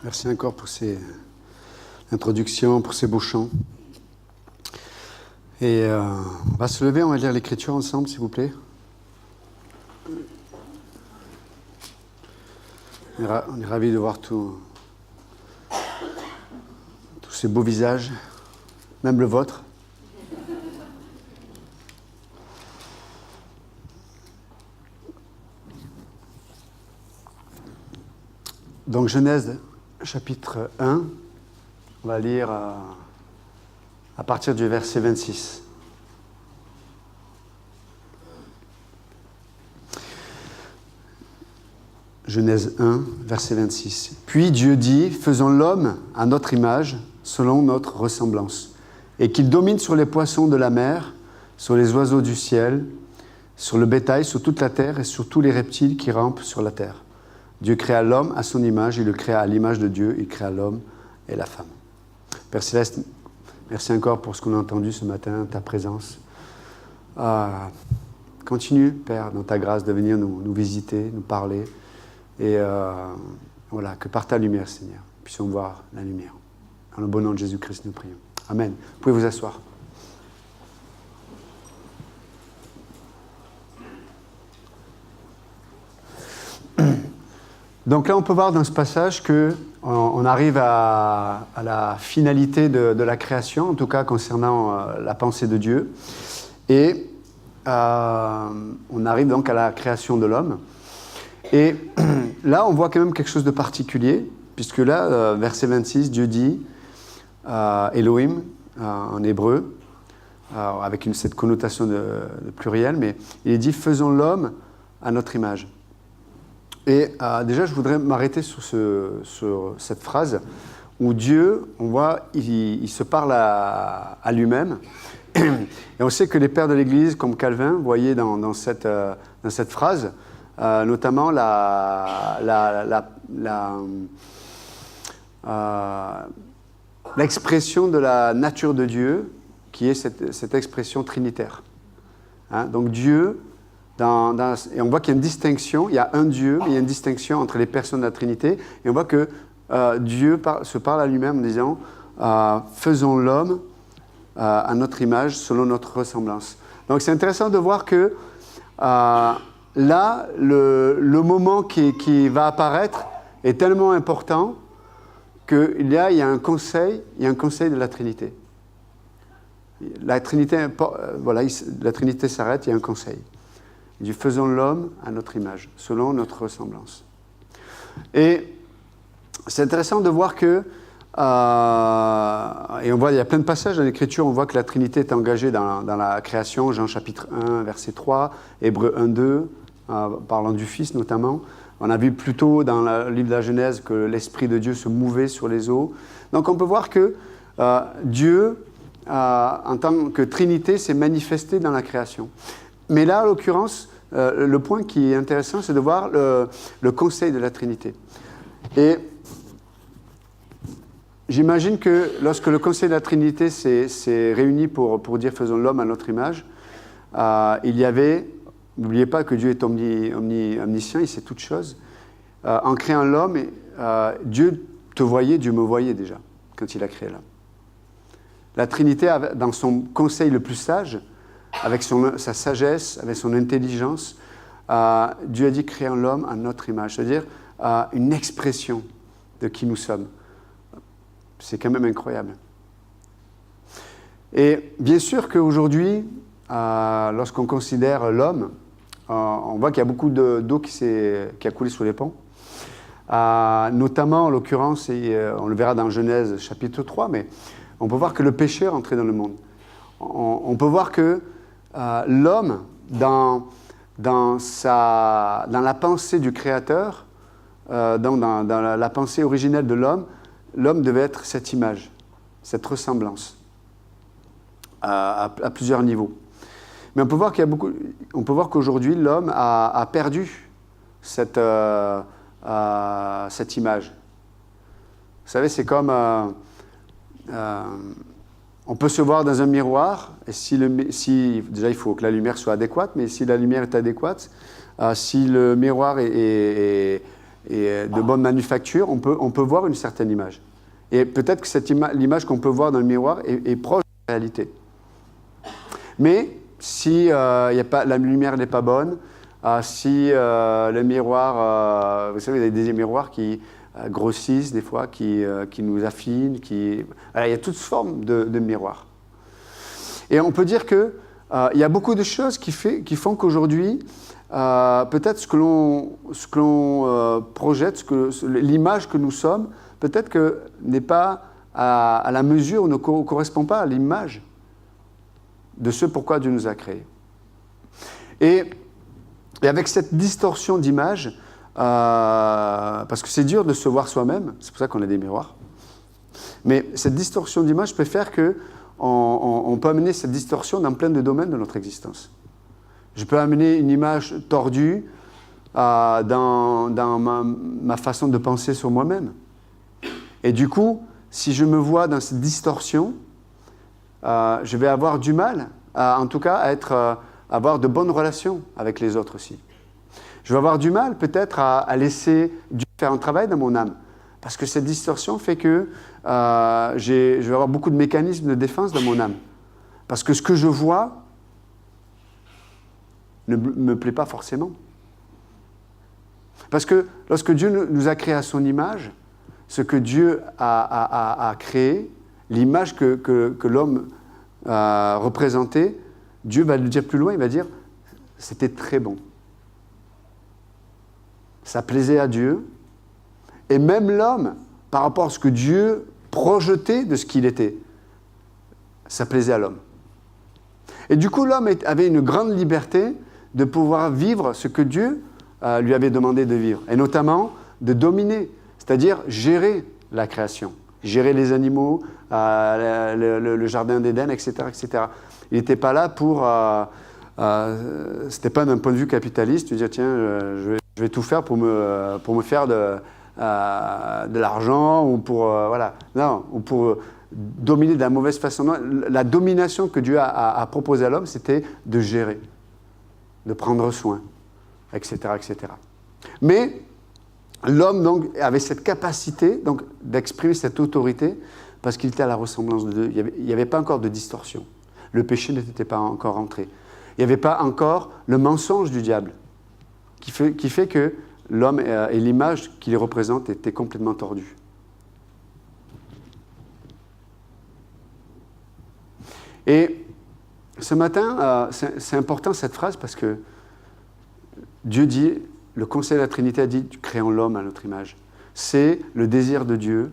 Merci encore pour ces introductions, pour ces beaux chants. Et on va se lever, on va lire l'Écriture ensemble, s'il vous plaît. On est ravis de voir tous ces beaux visages, même le vôtre. Donc Genèse chapitre 1, on va lire à partir du verset 26. Genèse 1, verset 26. Puis Dieu dit, faisons l'homme à notre image, selon notre ressemblance, et qu'il domine sur les poissons de la mer, sur les oiseaux du ciel, sur le bétail, sur toute la terre et sur tous les reptiles qui rampent sur la terre. Dieu créa l'homme à son image, il le créa à l'image de Dieu, il créa l'homme et la femme. Père Céleste, merci encore pour ce qu'on a entendu ce matin, ta présence. Continue, Père, dans ta grâce, de venir nous visiter, nous parler. Et voilà, que par ta lumière, Seigneur, nous puissions voir la lumière. Dans le bon nom de Jésus-Christ, nous prions. Amen. Vous pouvez vous asseoir. Donc là, on peut voir dans ce passage qu'on arrive à la finalité de la création, en tout cas concernant la pensée de Dieu. Et on arrive donc à la création de l'homme. Et là, on voit quand même quelque chose de particulier, puisque là, verset 26, Dieu dit, Elohim, en hébreu, avec cette connotation de pluriel, mais il dit, faisons l'homme à notre image. Et déjà, je voudrais m'arrêter sur cette phrase où Dieu, on voit, il se parle à lui-même. Et on sait que les pères de l'Église, comme Calvin, voyaient dans cette phrase, notamment l'expression de la nature de Dieu, qui est cette expression trinitaire. Hein, donc Dieu... et on voit qu'il y a une distinction, il y a un Dieu, mais il y a une distinction entre les personnes de la Trinité, et on voit que Dieu se parle à lui-même en disant faisons l'homme à notre image, selon notre ressemblance. Donc c'est intéressant de voir que là, le moment qui va apparaître est tellement important qu'il y a un conseil de la Trinité. La Trinité s'arrête, il y a un conseil. Il dit, faisons l'homme à notre image, selon notre ressemblance. Et c'est intéressant de voir que, et on voit, il y a plein de passages dans l'Écriture, on voit que la Trinité est engagée dans la création, Jean chapitre 1, verset 3, Hébreux 1, 2, parlant du Fils notamment. On a vu plus tôt dans le livre de la Genèse que l'Esprit de Dieu se mouvait sur les eaux. Donc on peut voir que Dieu, en tant que Trinité, s'est manifesté dans la création. Mais là, en l'occurrence, le point qui est intéressant, c'est de voir le conseil de la Trinité. Et j'imagine que lorsque le conseil de la Trinité s'est réuni pour dire « faisons l'homme à notre image », il y avait, n'oubliez pas que Dieu est omniscient, il sait toutes choses. En créant l'homme, Dieu te voyait, Dieu me voyait déjà, quand il a créé l'homme. La Trinité, dans son conseil le plus sage, avec sa sagesse, avec son intelligence, Dieu a dit créons l'homme à notre image, c'est-à-dire une expression de qui nous sommes. C'est quand même incroyable. Et bien sûr qu'aujourd'hui, lorsqu'on considère l'homme, on voit qu'il y a beaucoup d'eau qui a coulé sous les ponts. Notamment, en l'occurrence, et on le verra dans Genèse chapitre 3, mais on peut voir que le péché est entré dans le monde. On peut voir que l'homme, dans la pensée du Créateur, dans la pensée originelle de l'homme devait être cette image, cette ressemblance, à plusieurs niveaux. Mais on peut voir qu'aujourd'hui, l'homme a perdu cette image. Vous savez, c'est comme... on peut se voir dans un miroir, et déjà il faut que la lumière soit adéquate, mais si la lumière est adéquate, si le miroir est de bonne manufacture, on peut voir une certaine image. Et peut-être que l'image qu'on peut voir dans le miroir est proche de la réalité. Mais si la lumière n'est pas bonne, si le miroir, vous savez, il y a des miroirs qui grossissent des fois, qui nous affinent, alors, il y a toutes formes de miroirs. Et on peut dire qu'il y a beaucoup de choses qui font qu'aujourd'hui, peut-être ce que l'on projette, l'image que nous sommes, peut-être que n'est pas à la mesure, ou ne correspond pas à l'image de ce pourquoi Dieu nous a créés. Et avec cette distorsion d'image, parce que c'est dur de se voir soi-même, c'est pour ça qu'on a des miroirs, mais cette distorsion d'image peut faire qu'on peut amener cette distorsion dans plein de domaines de notre existence. Je peux amener une image tordue dans ma façon de penser sur moi-même. Et du coup, si je me vois dans cette distorsion, je vais avoir du mal, en tout cas, à avoir de bonnes relations avec les autres aussi. Je vais avoir du mal peut-être à laisser Dieu faire un travail dans mon âme. Parce que cette distorsion fait que je vais avoir beaucoup de mécanismes de défense dans mon âme. Parce que ce que je vois ne me plaît pas forcément. Parce que lorsque Dieu nous a créés à son image, ce que Dieu a créé, l'image que l'homme représentait, Dieu va le dire plus loin, il va dire « c'était très bon ». Ça plaisait à Dieu. Et même l'homme, par rapport à ce que Dieu projetait de ce qu'il était, ça plaisait à l'homme. Et du coup, l'homme avait une grande liberté de pouvoir vivre ce que Dieu lui avait demandé de vivre. Et notamment, de dominer, c'est-à-dire gérer la création, gérer les animaux, le jardin d'Éden, etc., etc. Il n'était pas là pour... c'était pas d'un point de vue capitaliste, de dire, tiens, je vais tout faire pour me faire de l'argent, ou pour... voilà. Non, ou pour dominer de la mauvaise façon. Non, la domination que Dieu a proposée à l'homme, c'était de gérer, de prendre soin, etc., etc. Mais l'homme donc avait cette capacité donc d'exprimer cette autorité parce qu'il était à la ressemblance de Dieu. Il n'y avait pas encore de distorsion. Le péché n'était pas encore entré. Il n'y avait pas encore le mensonge du diable qui fait que l'homme et l'image qu'il représente étaient complètement tordus. Et ce matin, c'est important cette phrase parce que Dieu dit, le Conseil de la Trinité a dit, créons l'homme à notre image. C'est le désir de Dieu,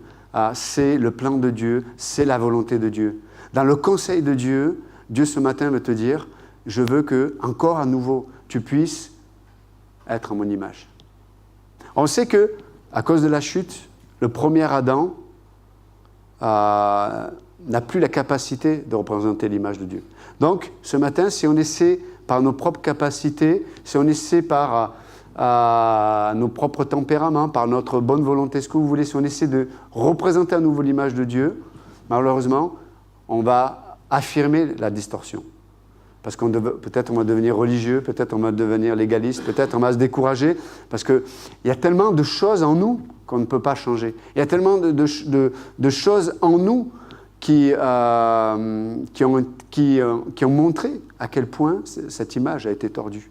c'est le plan de Dieu, c'est la volonté de Dieu. Dans le Conseil de Dieu, Dieu ce matin veut te dire, je veux que, encore à nouveau, tu puisses être en mon image. On sait que, à cause de la chute, le premier Adam n'a plus la capacité de représenter l'image de Dieu. Donc, ce matin, si on essaie par nos propres capacités, si on essaie par nos propres tempéraments, par notre bonne volonté, ce que vous voulez, si on essaie de représenter à nouveau l'image de Dieu, malheureusement, on va affirmer la distorsion. Parce que peut-être on va devenir religieux, peut-être on va devenir légaliste, peut-être on va se décourager, parce qu'il y a tellement de choses en nous qu'on ne peut pas changer. Il y a tellement de choses en nous qui ont montré à quel point cette image a été tordue.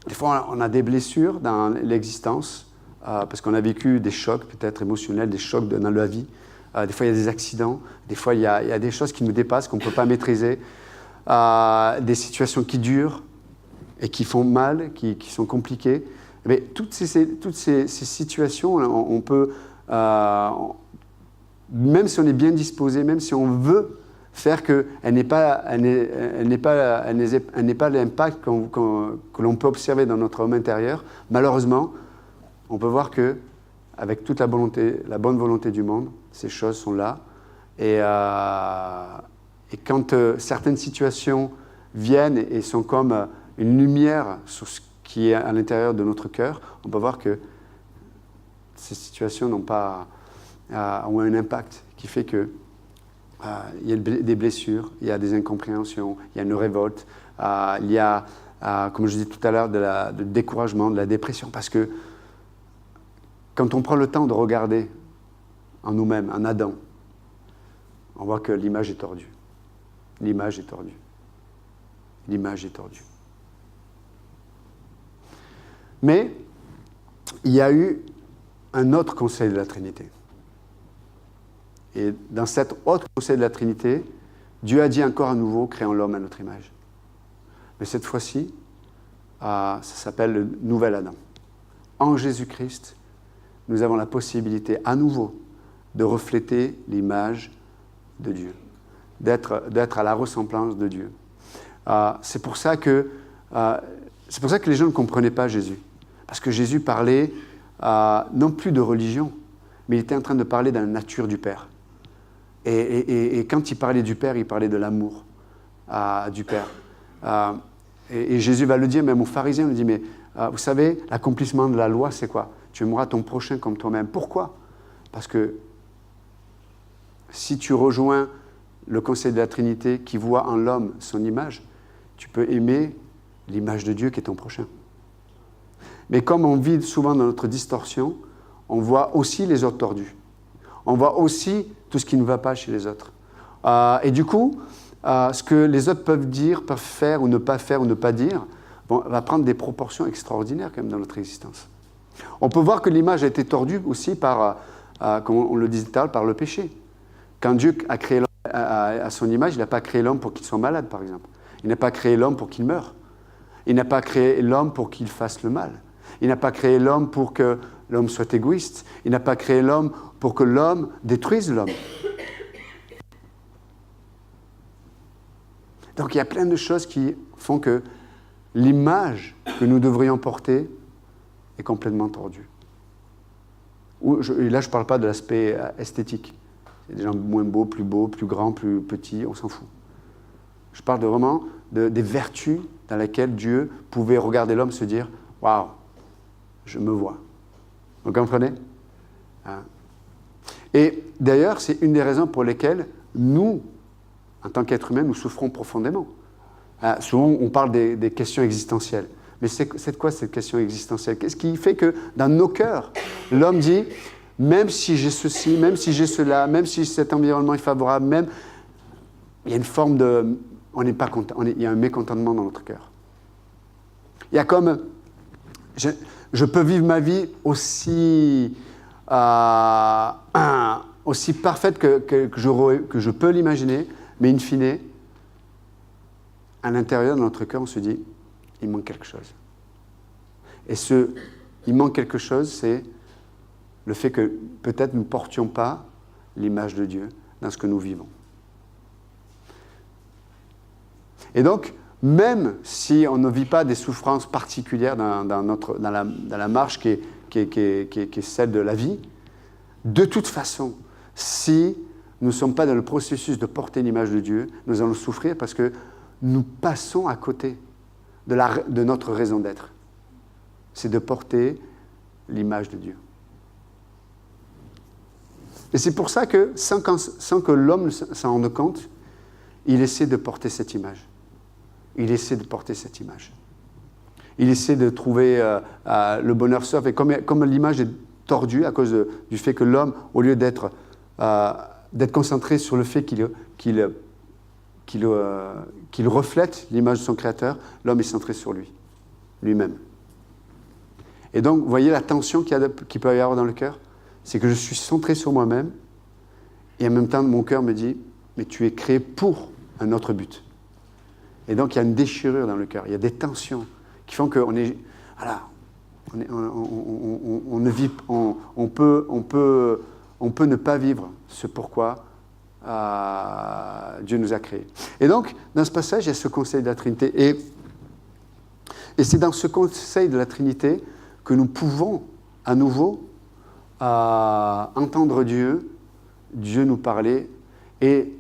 Des fois, on a des blessures dans l'existence, parce qu'on a vécu des chocs peut-être émotionnels, des chocs dans la vie. Des fois, il y a des accidents, des fois, il y a des choses qui nous dépassent, qu'on ne peut pas maîtriser, des situations qui durent et qui font mal, qui sont compliquées. Mais toutes ces situations, on peut, même si on est bien disposé, même si on veut faire qu'elle n'ait pas l'impact que l'on peut observer dans notre homme intérieur, malheureusement, on peut voir que avec toute la bonne volonté du monde, ces choses sont là. Et quand certaines situations viennent et sont comme une lumière sur ce qui est à l'intérieur de notre cœur, on peut voir que ces situations ont un impact qui fait que il y a des blessures, il y a des incompréhensions, il y a une révolte, il y a comme je disais tout à l'heure, de découragement, de la dépression. Parce que quand on prend le temps de regarder en nous-mêmes, en Adam, on voit que l'image est tordue. L'image est tordue. L'image est tordue. Mais il y a eu un autre conseil de la Trinité. Et dans cet autre conseil de la Trinité, Dieu a dit encore à nouveau, créons l'homme à notre image. Mais cette fois-ci, ça s'appelle le nouvel Adam. En Jésus-Christ, nous avons la possibilité à nouveau de refléter l'image de Dieu, d'être à la ressemblance de Dieu. C'est pour ça que les gens ne comprenaient pas Jésus. Parce que Jésus parlait non plus de religion, mais il était en train de parler de la nature du Père. Et quand il parlait du Père, il parlait de l'amour du Père. Et Jésus va le dire, même aux pharisiens, il dit, mais vous savez, l'accomplissement de la loi, c'est quoi? Tu aimeras ton prochain comme toi-même. Pourquoi? Parce que si tu rejoins le conseil de la Trinité qui voit en l'homme son image, tu peux aimer l'image de Dieu qui est ton prochain. Mais comme on vit souvent dans notre distorsion, on voit aussi les autres tordus. On voit aussi tout ce qui ne va pas chez les autres. Et du coup, ce que les autres peuvent dire, peuvent faire ou ne pas dire, va prendre des proportions extraordinaires quand même dans notre existence. On peut voir que l'image a été tordue aussi par, comme on le disait tout à l'heure, par le péché. Quand Dieu a créé l'homme à son image, il n'a pas créé l'homme pour qu'il soit malade, par exemple. Il n'a pas créé l'homme pour qu'il meure. Il n'a pas créé l'homme pour qu'il fasse le mal. Il n'a pas créé l'homme pour que l'homme soit égoïste. Il n'a pas créé l'homme pour que l'homme détruise l'homme. Donc il y a plein de choses qui font que l'image que nous devrions porter est complètement tordue. Et là, je ne parle pas de l'aspect esthétique. Il y a des gens moins beaux, plus grands, plus petits, on s'en fout. Je parle vraiment des vertus dans lesquelles Dieu pouvait regarder l'homme et se dire « Waouh, je me vois ». Vous comprenez? Et d'ailleurs, c'est une des raisons pour lesquelles nous, en tant qu'êtres humains, nous souffrons profondément. Souvent, on parle des questions existentielles. Mais c'est quoi cette question existentielle? Qu'est-ce qui fait que dans nos cœurs, l'homme dit « Même si j'ai ceci, même si j'ai cela, même si cet environnement est favorable, même… » Il y a une forme de… On n'est pas content, il y a un mécontentement dans notre cœur. Il y a comme… Je peux vivre ma vie aussi parfaite que je peux l'imaginer, mais in fine, à l'intérieur de notre cœur, on se dit, il manque quelque chose. Et il manque quelque chose, c'est le fait que peut-être nous ne portions pas l'image de Dieu dans ce que nous vivons. Et donc, même si on ne vit pas des souffrances particulières dans la marche qui est celle de la vie, de toute façon, si nous ne sommes pas dans le processus de porter l'image de Dieu, nous allons souffrir parce que nous passons à côté de notre raison d'être. C'est de porter l'image de Dieu. Et c'est pour ça que, sans que l'homme s'en rende compte, il essaie de porter cette image. Il essaie de porter cette image. Il essaie de trouver le bonheur surf. Et comme l'image est tordue à cause du fait que l'homme, au lieu d'être concentré sur le fait qu'il reflète l'image de son Créateur, l'homme est centré sur lui-même. Et donc, vous voyez la tension qu'il peut y avoir dans le cœur? C'est que je suis centré sur moi-même et en même temps, mon cœur me dit « Mais tu es créé pour un autre but ». Et donc, il y a une déchirure dans le cœur, il y a des tensions qui font qu'on est… Voilà, on peut ne pas vivre ce pourquoi Dieu nous a créés. Et donc, dans ce passage, il y a ce conseil de la Trinité. Et c'est dans ce conseil de la Trinité que nous pouvons à nouveau entendre Dieu nous parler. Et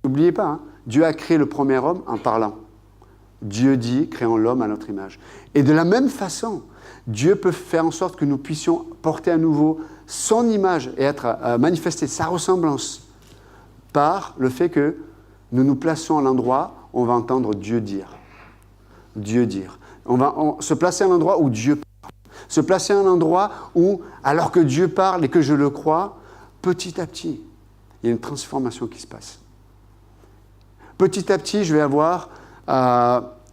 n'oubliez pas, hein, Dieu a créé le premier homme en parlant. Dieu dit, créons l'homme à notre image. Et de la même façon, Dieu peut faire en sorte que nous puissions porter à nouveau son image et manifester sa ressemblance par le fait que nous nous plaçons à l'endroit où on va entendre Dieu dire. Dieu dire. On va se placer à un endroit où Dieu parle. Se placer à un endroit où, alors que Dieu parle et que je le crois, petit à petit, il y a une transformation qui se passe. Petit à petit, je vais avoir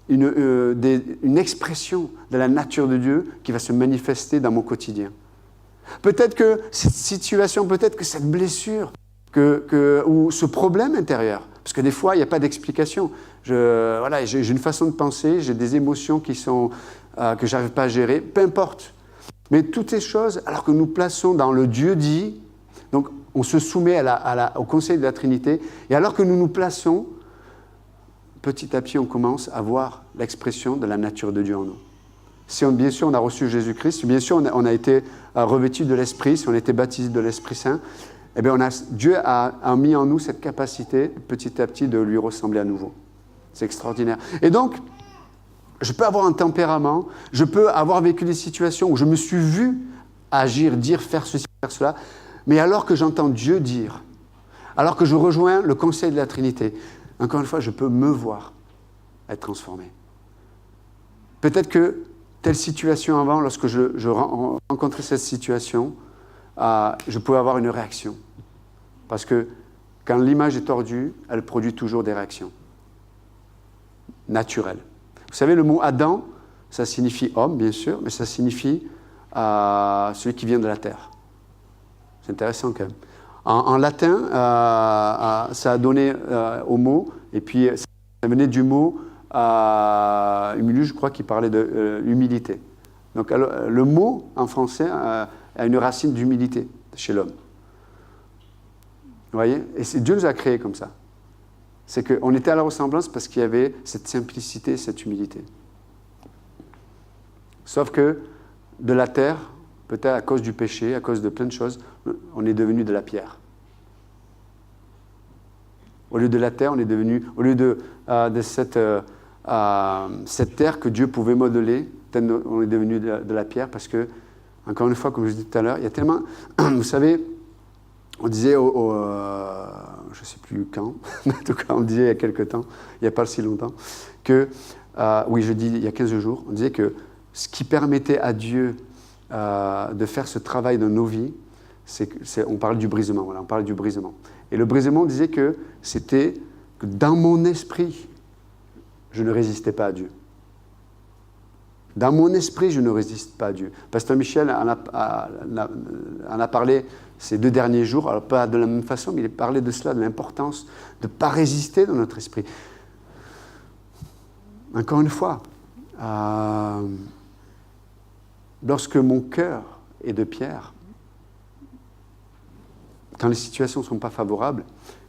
une expression de la nature de Dieu qui va se manifester dans mon quotidien. Peut-être que cette situation, peut-être que cette blessure, ou ce problème intérieur, parce que des fois, il n'y a pas d'explication. J'ai une façon de penser, j'ai des émotions que je n'arrive pas à gérer, peu importe. Mais toutes ces choses, alors que nous plaçons dans le Dieu dit, donc on se soumet au conseil de la Trinité, et alors que nous nous plaçons, petit à petit, on commence à voir l'expression de la nature de Dieu en nous. Si bien sûr on a reçu Jésus-Christ, bien sûr on a été revêtu de l'Esprit, si on a été baptisé de l'Esprit Saint, eh bien Dieu a mis en nous cette capacité petit à petit de lui ressembler à nouveau. C'est extraordinaire. Et donc, je peux avoir un tempérament, je peux avoir vécu des situations où je me suis vu agir, dire, faire ceci, faire cela, mais alors que j'entends Dieu dire, alors que je rejoins le conseil de la Trinité, encore une fois, je peux me voir être transformé. Peut-être que telle situation avant, lorsque je rencontrais cette situation, je pouvais avoir une réaction. Parce que quand l'image est tordue, elle produit toujours des réactions naturelles. Vous savez, le mot Adam, ça signifie homme, bien sûr, mais ça signifie celui qui vient de la terre. C'est intéressant quand même. En latin, ça a donné au mot, et puis ça venait du mot humilus, je crois, qui parlait de humilité. Donc le mot en français a une racine d'humilité chez l'homme. Vous voyez? Et Dieu nous a créés comme ça. C'est qu'on était à la ressemblance parce qu'il y avait cette simplicité, cette humilité. Sauf que de la terre, peut-être à cause du péché, à cause de plein de choses, on est devenu de la pierre. Au lieu de la terre, on est devenu, au lieu de cette terre que Dieu pouvait modeler, on est devenu de la pierre parce que, encore une fois, comme je disais tout à l'heure, il y a tellement, vous savez, on disait, je ne sais plus quand, en tout cas on disait il y a quelque temps, il n'y a pas si longtemps, que, oui je dis il y a 15 jours, on disait que ce qui permettait à Dieu de faire ce travail dans nos vies, on parle du brisement, voilà, on parle du brisement. Et le brisement disait que c'était que dans mon esprit, je ne résistais pas à Dieu. Dans mon esprit, je ne résiste pas à Dieu. Pasteur Michel en a parlé ces 2 derniers jours, alors pas de la même façon, mais il parlait de cela, de l'importance de ne pas résister dans notre esprit. Encore une fois, lorsque mon cœur est de pierre, quand les situations ne sont pas favorables,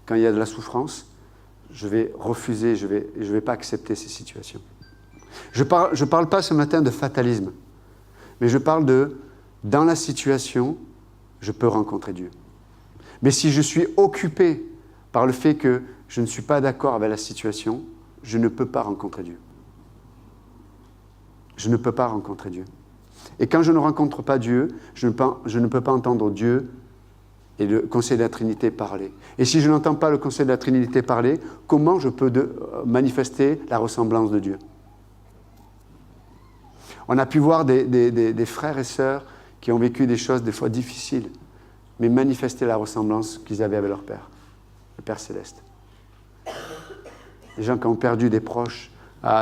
quand il y a de la souffrance, je vais refuser, je vais pas accepter ces situations. Je parle pas ce matin de fatalisme, mais je parle dans la situation, je peux rencontrer Dieu. Mais si je suis occupé par le fait que je ne suis pas d'accord avec la situation, je ne peux pas rencontrer Dieu. Je ne peux pas rencontrer Dieu. Et quand je ne rencontre pas Dieu, je ne peux pas entendre Dieu et le conseil de la Trinité parler. Et si je n'entends pas le conseil de la Trinité parler, comment je peux manifester la ressemblance de Dieu? On a pu voir des frères et sœurs qui ont vécu des choses des fois difficiles, mais manifester la ressemblance qu'ils avaient avec leur Père, le Père Céleste. Des gens qui ont perdu des proches,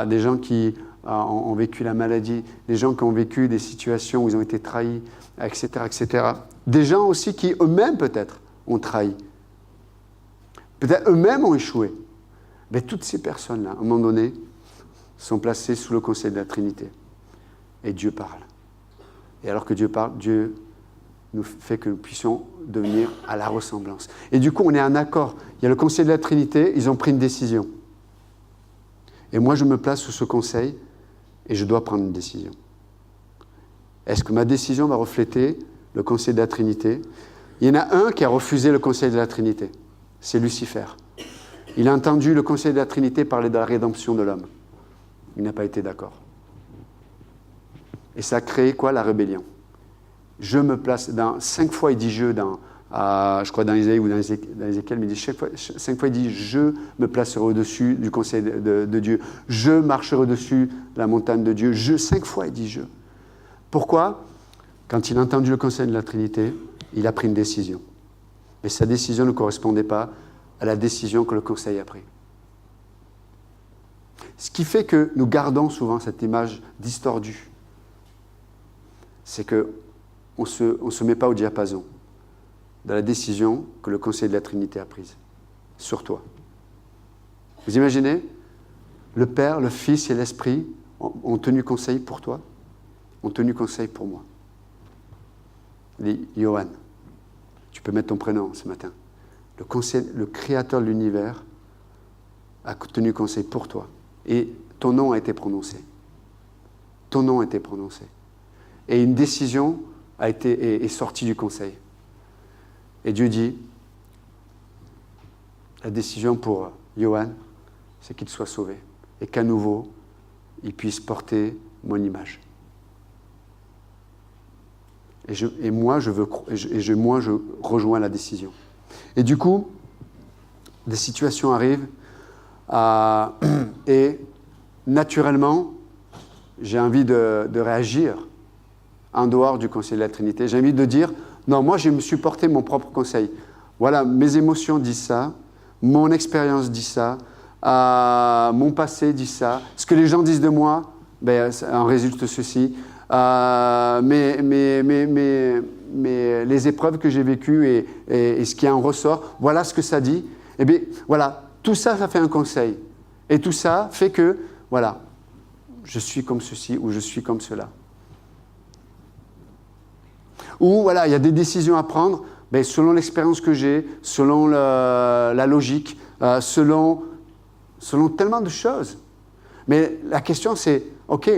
des gens qui ont vécu la maladie, des gens qui ont vécu des situations où ils ont été trahis, etc., etc. Des gens aussi qui eux-mêmes peut-être ont trahi. Peut-être eux-mêmes ont échoué. Mais toutes ces personnes-là, à un moment donné, sont placées sous le conseil de la Trinité. Et Dieu parle. Et alors que Dieu parle, Dieu nous fait que nous puissions devenir à la ressemblance. Et du coup, on est en accord. Il y a le conseil de la Trinité, ils ont pris une décision. Et moi, je me place sous ce conseil et je dois prendre une décision. Est-ce que ma décision va refléter le conseil de la Trinité? Il y en a un qui a refusé le conseil de la Trinité. C'est Lucifer. Il a entendu le conseil de la Trinité parler de la rédemption de l'homme. Il n'a pas été d'accord. Et ça a créé quoi? La rébellion. Je me place 5 fois, il dit je dans je crois dans Isaïe ou dans Ézéchiel, mais il dit 5 fois, il dit « Je me placerai au-dessus du conseil de Dieu. Je marcherai au-dessus de la montagne de Dieu. » 5 fois, il dit « Je ». Pourquoi ? Quand il a entendu le conseil de la Trinité, il a pris une décision. Et sa décision ne correspondait pas à la décision que le conseil a prise. Ce qui fait que nous gardons souvent cette image distordue. C'est qu'on ne se met pas au diapason de la décision que le conseil de la Trinité a prise sur toi. Vous imaginez ? Le Père, le Fils et l'Esprit ont tenu conseil pour toi, ont tenu conseil pour moi. Il dit, Johan, tu peux mettre ton prénom ce matin. Le Créateur de l'univers a tenu conseil pour toi. Et ton nom a été prononcé. Ton nom a été prononcé. Et une décision est sortie du conseil. Et Dieu dit, la décision pour Johan, c'est qu'il soit sauvé. Et qu'à nouveau, il puisse porter mon image. Et moi, je rejoins la décision. Et du coup, des situations arrivent et naturellement, j'ai envie de réagir en dehors du conseil de la Trinité. J'ai envie de dire, non, moi je me suis porté mon propre conseil. Voilà, mes émotions disent ça, mon expérience dit ça, mon passé dit ça, ce que les gens disent de moi, en résulte ceci. Mais les épreuves que j'ai vécues et ce qui en ressort, voilà ce que ça dit. Et bien, voilà, tout ça, ça fait un conseil. Et tout ça fait que, voilà, je suis comme ceci ou je suis comme cela. Ou, voilà, il y a des décisions à prendre, selon l'expérience que j'ai, selon la logique, selon tellement de choses. Mais la question, c'est, OK,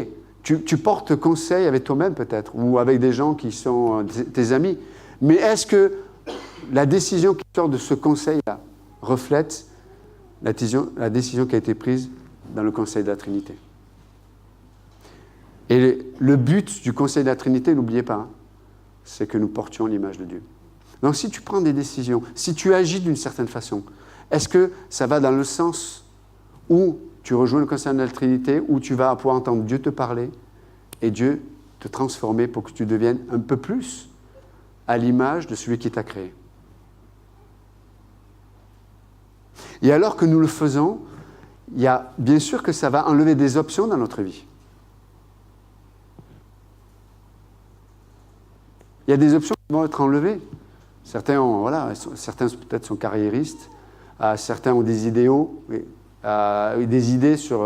tu portes conseil avec toi-même peut-être, ou avec des gens qui sont tes amis. Mais est-ce que la décision qui sort de ce conseil-là reflète la décision qui a été prise dans le conseil de la Trinité? Et le but du conseil de la Trinité, n'oubliez pas, c'est que nous portions l'image de Dieu. Donc si tu prends des décisions, si tu agis d'une certaine façon, est-ce que ça va dans le sens où tu rejoins le conseil de la Trinité, où tu vas pouvoir entendre Dieu te parler et Dieu te transformer pour que tu deviennes un peu plus à l'image de celui qui t'a créé. Et alors que nous le faisons, il y a bien sûr que ça va enlever des options dans notre vie. Il y a des options qui vont être enlevées. Certains peut-être sont carriéristes, certains ont des idéaux, des idées sur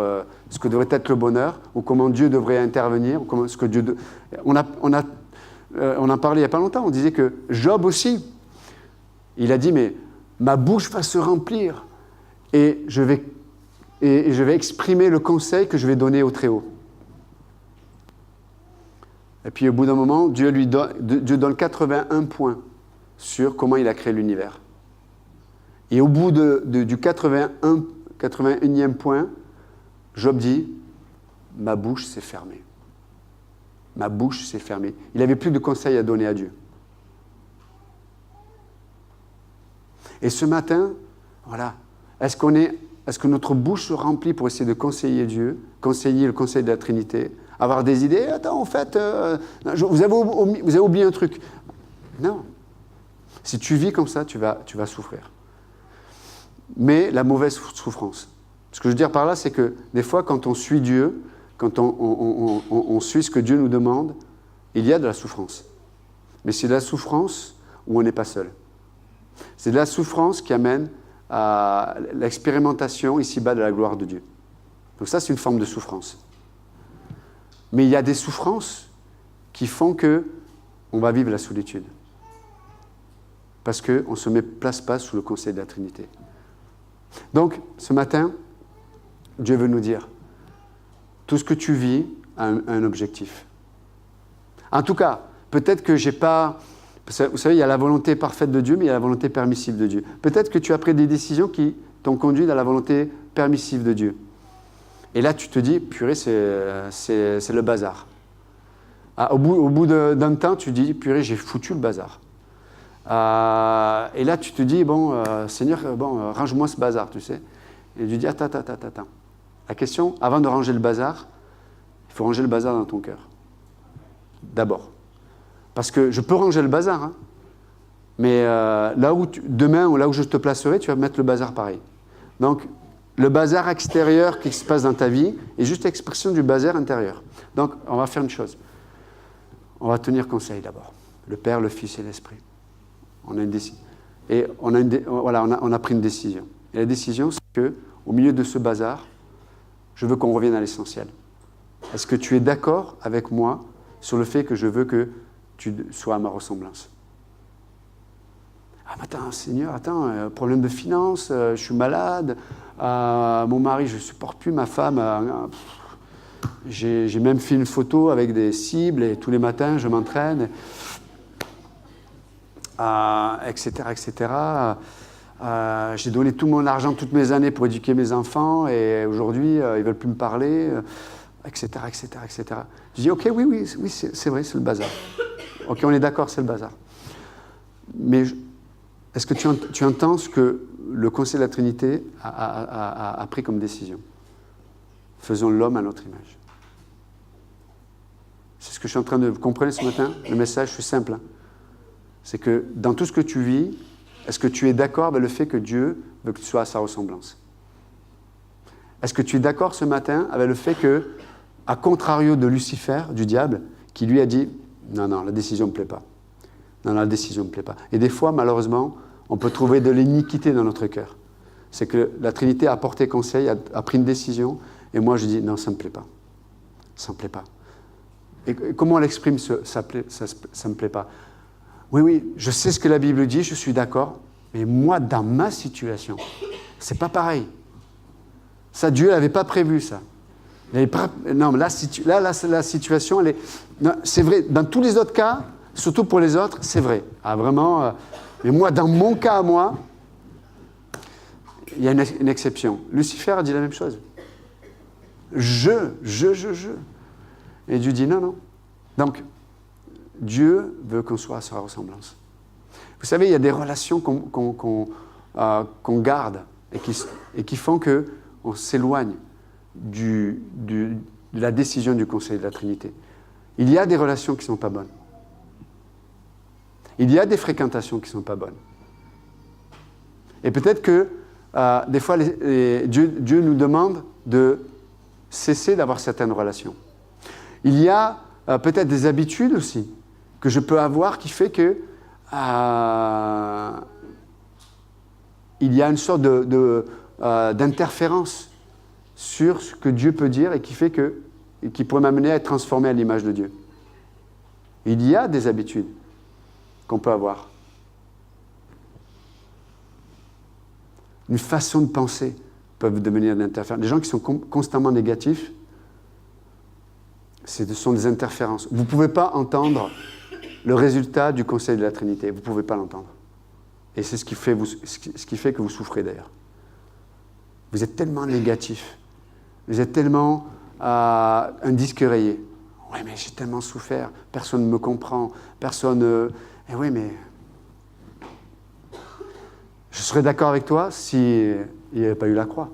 ce que devrait être le bonheur, ou comment Dieu devrait intervenir, ou comment, ce que Dieu... On en parlait il n'y a pas longtemps, on disait que Job aussi, il a dit, mais ma bouche va se remplir, et je vais exprimer le conseil que je vais donner au Très-Haut. Et puis au bout d'un moment, Dieu donne 81 points sur comment il a créé l'univers. Et au bout du 81e point, Job dit, ma bouche s'est fermée. Ma bouche s'est fermée. Il n'avait plus de conseils à donner à Dieu. Et ce matin, voilà, est-ce que notre bouche se remplit pour essayer de conseiller Dieu, conseiller le conseil de la Trinité, avoir des idées, attends, en fait, vous avez oublié un truc. Non. Si tu vis comme ça, tu vas souffrir. Mais la mauvaise souffrance. Ce que je veux dire par là, c'est que des fois, quand on suit Dieu, quand on suit ce que Dieu nous demande, il y a de la souffrance. Mais c'est de la souffrance où on n'est pas seul. C'est de la souffrance qui amène à l'expérimentation ici-bas de la gloire de Dieu. Donc ça, c'est une forme de souffrance. Mais il y a des souffrances qui font qu'on va vivre la solitude. Parce qu'on ne se place pas sous le conseil de la Trinité. Donc, ce matin, Dieu veut nous dire, tout ce que tu vis a un objectif. En tout cas, peut-être que j'ai pas... Vous savez, il y a la volonté parfaite de Dieu, mais il y a la volonté permissive de Dieu. Peut-être que tu as pris des décisions qui t'ont conduit dans la volonté permissive de Dieu. Et là, tu te dis, purée, c'est le bazar. Au bout d'un temps, tu dis, purée, j'ai foutu le bazar. Et là, tu te dis, bon, Seigneur, range-moi ce bazar, tu sais. Et Dieu dit, attends. La question, avant de ranger le bazar, il faut ranger le bazar dans ton cœur. D'abord. Parce que je peux ranger le bazar, hein, mais demain, ou là où je te placerai, tu vas mettre le bazar pareil. Donc, le bazar extérieur qui se passe dans ta vie est juste l'expression du bazar intérieur. Donc, on va faire une chose. On va tenir conseil d'abord. Le Père, le Fils et l'Esprit. On a une décision. Et on a pris une décision. Et la décision, c'est qu'au milieu de ce bazar, je veux qu'on revienne à l'essentiel. Est-ce que tu es d'accord avec moi sur le fait que je veux que tu sois à ma ressemblance? Ah, mais attends, Seigneur, problème de finances, je suis malade, mon mari, je ne supporte plus, ma femme, j'ai même fait une photo avec des cibles et tous les matins, je m'entraîne, etc. J'ai donné tout mon argent, toutes mes années pour éduquer mes enfants et aujourd'hui, ils ne veulent plus me parler, etc. Je dis, ok, oui, c'est vrai, c'est le bazar. Ok, on est d'accord, c'est le bazar. Mais est-ce que tu entends ce que le Conseil de la Trinité a pris comme décision? Faisons l'homme à notre image. C'est ce que je suis en train de... Vous comprenez ce matin? Le message, c'est simple. Hein. C'est que dans tout ce que tu vis, est-ce que tu es d'accord avec le fait que Dieu veut que tu sois à sa ressemblance? Est-ce que tu es d'accord ce matin avec le fait que, à contrario de Lucifer, du diable, qui lui a dit « Non, la décision ne me plaît pas. Non, la décision ne me plaît pas. » Et des fois, malheureusement, on peut trouver de l'iniquité dans notre cœur. C'est que la Trinité a porté conseil, a pris une décision, et moi je dis « Non, ça ne me plaît pas. Ça ne me plaît pas. » Et comment on l'exprime, ça ne me plaît pas? Oui, je sais ce que la Bible dit, je suis d'accord, mais moi, dans ma situation, c'est pas pareil. Ça, Dieu n'avait pas prévu ça. Non, la situation, elle est... Non, c'est vrai, dans tous les autres cas, surtout pour les autres, c'est vrai. Ah, vraiment, mais moi, dans mon cas à moi, il y a une exception. Lucifer a dit la même chose. Je. Et Dieu dit non. Donc, Dieu veut qu'on soit à sa ressemblance. Vous savez, il y a des relations qu'on garde et qui font qu'on s'éloigne de la décision du Conseil de la Trinité. Il y a des relations qui ne sont pas bonnes. Il y a des fréquentations qui ne sont pas bonnes. Et peut-être que des fois, Dieu nous demande de cesser d'avoir certaines relations. Il y a peut-être des habitudes aussi que je peux avoir qui fait que il y a une sorte d'interférence sur ce que Dieu peut dire et qui pourrait m'amener à être transformé à l'image de Dieu. Il y a des habitudes qu'on peut avoir. Une façon de penser peuvent devenir une interférence. Les gens qui sont constamment négatifs, ce sont des interférences. Vous ne pouvez pas entendre le résultat du Conseil de la Trinité. Vous ne pouvez pas l'entendre. Et c'est ce qui fait que vous souffrez d'ailleurs. Vous êtes tellement négatif. Vous êtes tellement un disque rayé. Oui, mais j'ai tellement souffert. Personne ne me comprend. Personne... Eh oui, mais... Je serais d'accord avec toi s'il n'y avait pas eu la croix.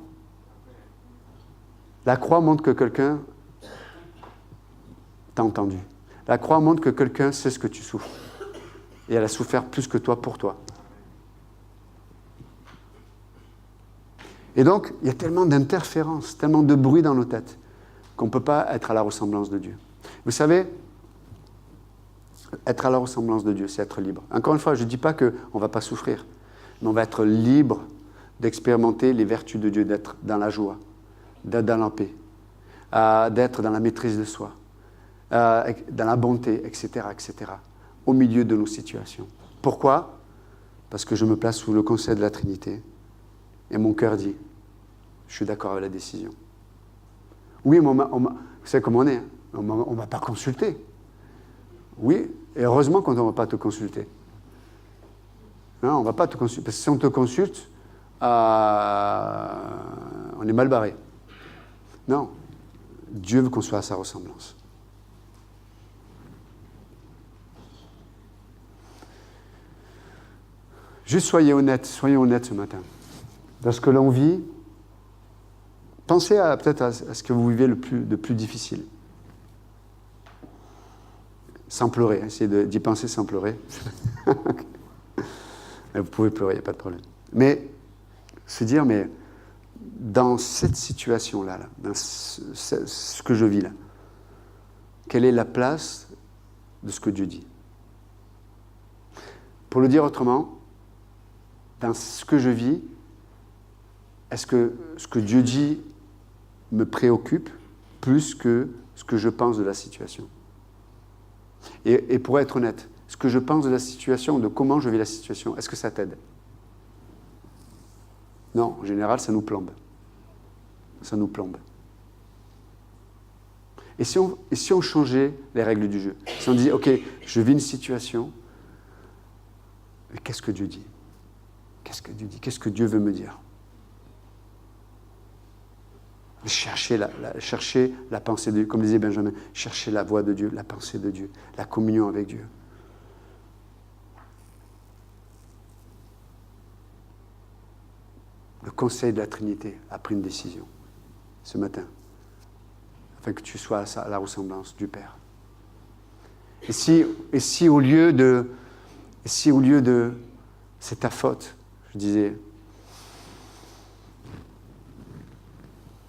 La croix montre que quelqu'un t'a entendu. La croix montre que quelqu'un sait ce que tu souffres. Et elle a souffert plus que toi pour toi. Et donc, il y a tellement d'interférences, tellement de bruit dans nos têtes, qu'on ne peut pas être à la ressemblance de Dieu. Vous savez, être à la ressemblance de Dieu, c'est être libre. Encore une fois, je ne dis pas qu'on ne va pas souffrir, mais on va être libre d'expérimenter les vertus de Dieu, d'être dans la joie, d'être dans la paix, d'être dans la maîtrise de soi, dans la bonté, etc., au milieu de nos situations. Pourquoi? Parce que je me place sous le conseil de la Trinité et mon cœur dit, je suis d'accord avec la décision. Oui, vous savez comment on est, hein? On ne m'a pas consulté. Oui, et heureusement qu'on ne va pas te consulter. Non, on ne va pas te consulter, parce que si on te consulte, on est mal barré. Non, Dieu veut qu'on soit à sa ressemblance. Juste soyons honnêtes ce matin. Dans ce que l'on vit, pensez peut-être à ce que vous vivez de plus difficile. Sans pleurer, essayez d'y penser sans pleurer. Vous pouvez pleurer, il n'y a pas de problème. Mais se dire, mais dans cette situation-là, dans ce que je vis là, quelle est la place de ce que Dieu dit? Pour le dire autrement, dans ce que je vis, est-ce que ce que Dieu dit me préoccupe plus que ce que je pense de la situation? Et pour être honnête, ce que je pense de la situation, de comment je vis la situation, est-ce que ça t'aide? Non, en général, ça nous plombe. Ça nous plombe. Et si on changeait les règles du jeu? Si on dit, ok, je vis une situation, mais qu'est-ce que Dieu dit? Qu'est-ce que Dieu dit? Qu'est-ce que Dieu veut me dire? Chercher la pensée de Dieu, comme disait Benjamin, chercher la voix de Dieu, la pensée de Dieu, la communion avec Dieu. Le conseil de la Trinité a pris une décision ce matin, afin que tu sois à la ressemblance du Père. Et si au lieu de c'est ta faute, je disais,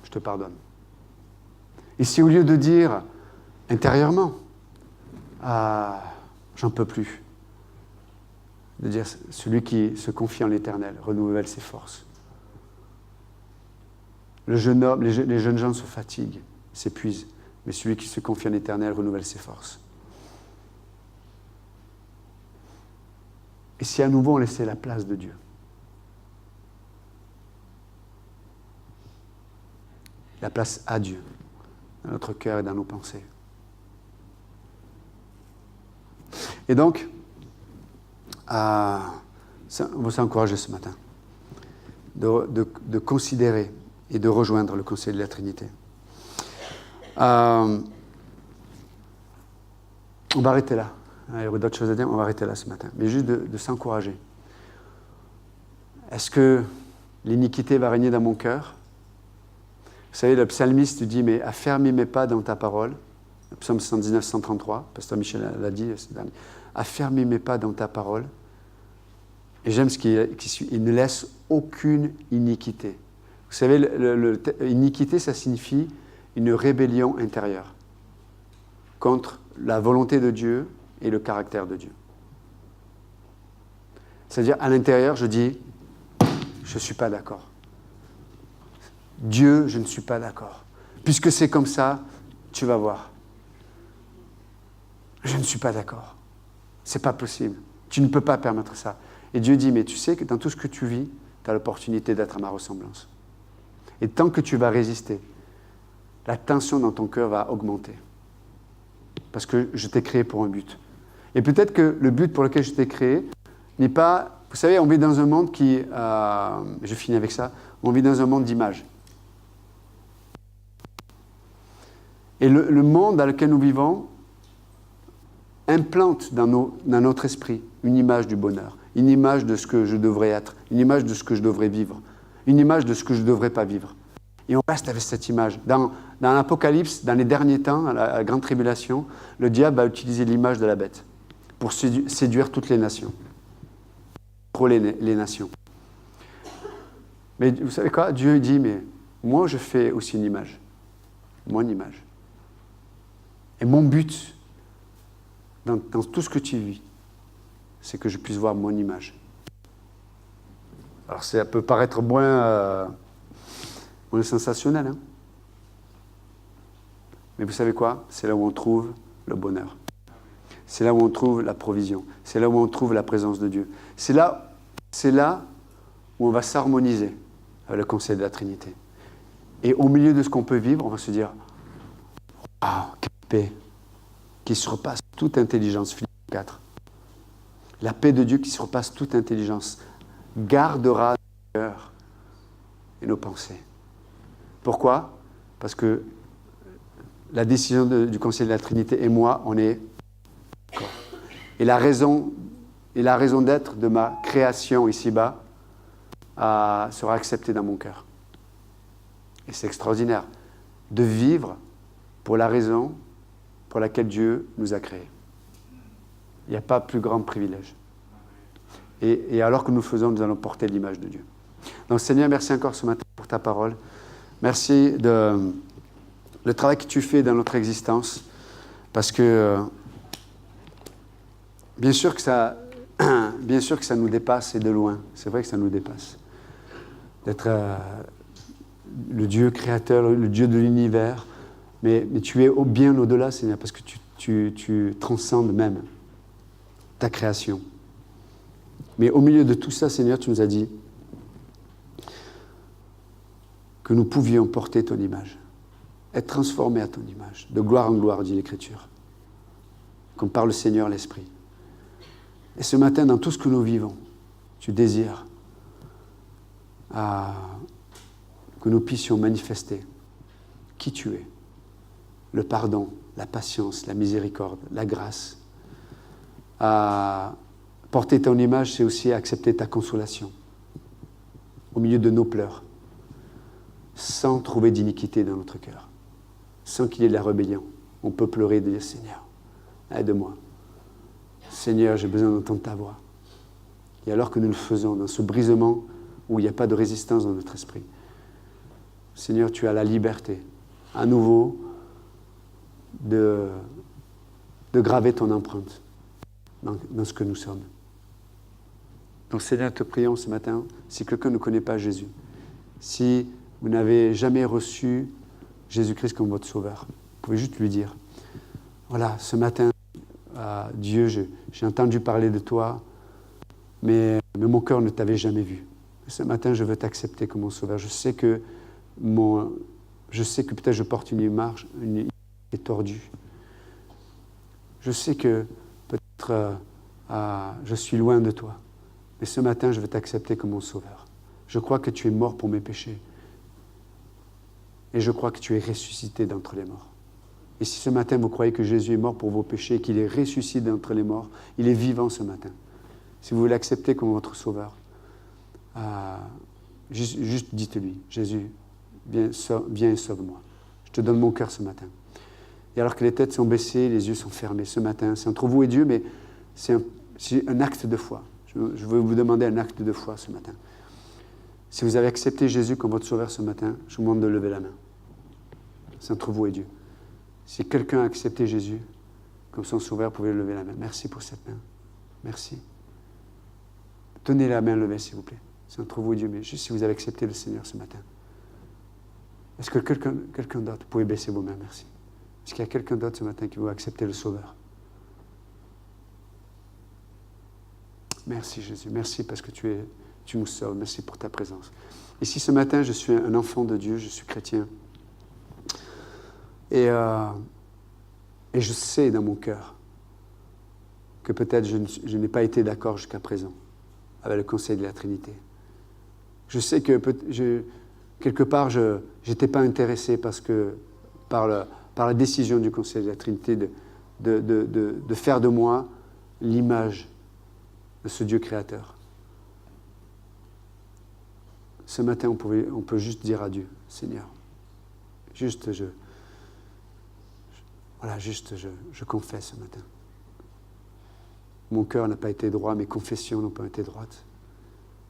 je te pardonne. Et si au lieu de dire intérieurement, j'en peux plus, de dire celui qui se confie en l'Éternel renouvelle ses forces. Les jeunes gens se fatiguent, s'épuisent, mais celui qui se confie en l'Éternel renouvelle ses forces. Et si à nouveau on laissait la place de Dieu, la place à Dieu, dans notre cœur et dans nos pensées. Et donc, on va s'encourager ce matin de considérer et de rejoindre le conseil de la Trinité. On va arrêter là. Il y aurait d'autres choses à dire, on va arrêter là ce matin. Mais juste de s'encourager. Est-ce que l'iniquité va régner dans mon cœur? Vous savez, le psalmiste dit, mais affermis mes pas dans ta parole. Le psaume 119, 133, pasteur Michel l'a dit, affermis mes pas dans ta parole. Et j'aime ce qui suit, il ne laisse aucune iniquité. Vous savez, iniquité, ça signifie une rébellion intérieure contre la volonté de Dieu et le caractère de Dieu. C'est-à-dire, à l'intérieur, je dis, je ne suis pas d'accord. Dieu, je ne suis pas d'accord. Puisque c'est comme ça, tu vas voir. Je ne suis pas d'accord. Ce n'est pas possible. Tu ne peux pas permettre ça. Et Dieu dit, mais tu sais que dans tout ce que tu vis, tu as l'opportunité d'être à ma ressemblance. Et tant que tu vas résister, la tension dans ton cœur va augmenter. Parce que je t'ai créé pour un but. Et peut-être que le but pour lequel je t'ai créé n'est pas... Vous savez, on vit dans un monde qui... je finis avec ça. On vit dans un monde d'images. Et le monde dans lequel nous vivons implante dans notre esprit une image du bonheur, une image de ce que je devrais être, une image de ce que je devrais vivre, une image de ce que je ne devrais pas vivre. Et on reste avec cette image. Dans l'Apocalypse, dans les derniers temps, à la grande tribulation, le diable va utiliser l'image de la bête pour séduire toutes les nations, pour les nations. Mais vous savez quoi? Dieu dit, mais moi je fais aussi une image, mon image. Et mon but, dans tout ce que tu vis, c'est que je puisse voir mon image. Alors ça peut paraître moins sensationnel, hein? Mais vous savez quoi? C'est là où on trouve le bonheur. C'est là où on trouve la provision. C'est là où on trouve la présence de Dieu. C'est là où on va s'harmoniser avec le conseil de la Trinité. Et au milieu de ce qu'on peut vivre, on va se dire « Waouh, quelle paix qui surpasse toute intelligence. » Philippiens 4. La paix de Dieu qui surpasse toute intelligence gardera nos cœurs et nos pensées. Pourquoi? Parce que la décision du Conseil de la Trinité et moi, on est d'accord. Et la raison et la raison d'être de ma création ici-bas sera acceptée dans mon cœur. Et c'est extraordinaire de vivre pour la raison pour laquelle Dieu nous a créés. Il n'y a pas plus grand privilège. Et alors que nous le faisons, nous allons porter l'image de Dieu. Donc Seigneur, merci encore ce matin pour ta parole. Merci de le travail que tu fais dans notre existence. Parce que bien sûr que ça nous dépasse et de loin. C'est vrai que ça nous dépasse. D'être le Dieu créateur, le Dieu de l'univers. Mais tu es bien au-delà, Seigneur, parce que tu transcendes même ta création. Mais au milieu de tout ça, Seigneur, tu nous as dit que nous pouvions porter ton image, être transformés à ton image, de gloire en gloire, dit l'Écriture, comme par le Seigneur l'Esprit. Et ce matin, dans tout ce que nous vivons, tu désires que nous puissions manifester qui tu es, le pardon, la patience, la miséricorde, la grâce. Porter ton image, c'est aussi accepter ta consolation au milieu de nos pleurs, sans trouver d'iniquité dans notre cœur, sans qu'il y ait de la rébellion. On peut pleurer et dire « Seigneur, aide-moi. Seigneur, j'ai besoin d'entendre ta voix. » Et alors que nous le faisons, dans ce brisement où il n'y a pas de résistance dans notre esprit, Seigneur, tu as la liberté, à nouveau, de graver ton empreinte dans ce que nous sommes. Donc Seigneur, te prions ce matin, si quelqu'un ne connaît pas Jésus, si vous n'avez jamais reçu Jésus-Christ comme votre sauveur, vous pouvez juste lui dire, voilà, ce matin, Dieu, j'ai entendu parler de toi, mais mon cœur ne t'avait jamais vu. Ce matin, je veux t'accepter comme mon sauveur. Je sais que peut-être je porte une image qui est tordue. Je sais que peut-être je suis loin de toi. Mais ce matin, je veux t'accepter comme mon sauveur. Je crois que tu es mort pour mes péchés. Et je crois que tu es ressuscité d'entre les morts. Et si ce matin, vous croyez que Jésus est mort pour vos péchés, qu'il est ressuscité d'entre les morts, il est vivant ce matin. Si vous voulez l'accepter comme votre sauveur, juste dites-lui, Jésus, viens et sauve-moi. Je te donne mon cœur ce matin. Et alors que les têtes sont baissées, les yeux sont fermés ce matin, c'est entre vous et Dieu, mais c'est un acte de foi. Je veux vous demander un acte de foi ce matin. Si vous avez accepté Jésus comme votre sauveur ce matin, je vous demande de lever la main. C'est entre vous et Dieu. Si quelqu'un a accepté Jésus comme son sauveur, vous pouvez lever la main. Merci pour cette main. Merci. Tenez la main levée, s'il vous plaît. C'est entre vous et Dieu, mais juste si vous avez accepté le Seigneur ce matin. Est-ce que quelqu'un d'autre, vous pouvez baisser vos mains, merci. Est-ce qu'il y a quelqu'un d'autre ce matin qui veut accepter le Sauveur? Merci Jésus, merci parce que tu nous sauves, merci pour ta présence. Et si ce matin je suis un enfant de Dieu, je suis chrétien, et je sais dans mon cœur que peut-être je n'ai pas été d'accord jusqu'à présent avec le conseil de la Trinité. Je sais que quelque part je n'étais pas intéressé parce que par la décision du conseil de la Trinité de faire de moi l'image de ce Dieu créateur. Ce matin, on peut juste dire à Dieu, Seigneur, je confesse ce matin. Mon cœur n'a pas été droit, mes confessions n'ont pas été droites.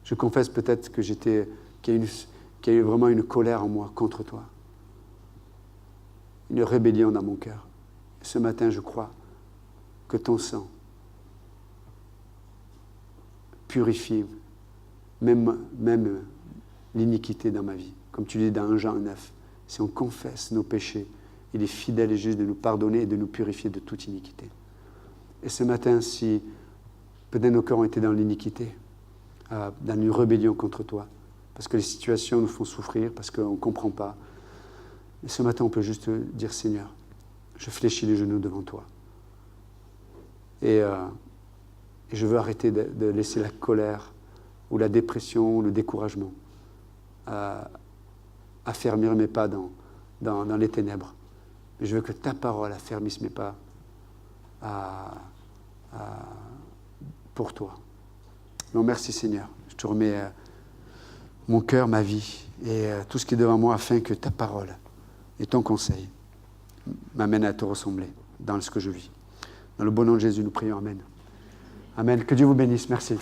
Je confesse peut-être qu'il y a eu vraiment une colère en moi contre toi. Une rébellion dans mon cœur. Et ce matin, je crois que ton sang purifie même l'iniquité dans ma vie. Comme tu dis dans 1 Jean 9, si on confesse nos péchés, il est fidèle et juste de nous pardonner et de nous purifier de toute iniquité. Et ce matin, si peut-être nos cœurs ont été dans l'iniquité, dans une rébellion contre toi, parce que les situations nous font souffrir, parce qu'on ne comprend pas, et ce matin, on peut juste dire, Seigneur, je fléchis les genoux devant toi. Et je veux arrêter de laisser la colère ou la dépression ou le découragement affermir mes pas dans les ténèbres. Mais je veux que ta parole affermisse mes pas pour toi. Non, merci Seigneur. Je te remets mon cœur, ma vie et tout ce qui est devant moi afin que ta parole et ton conseil m'amènent à te ressembler dans ce que je vis. Dans le bon nom de Jésus, nous prions. Amen. Amen. Que Dieu vous bénisse. Merci.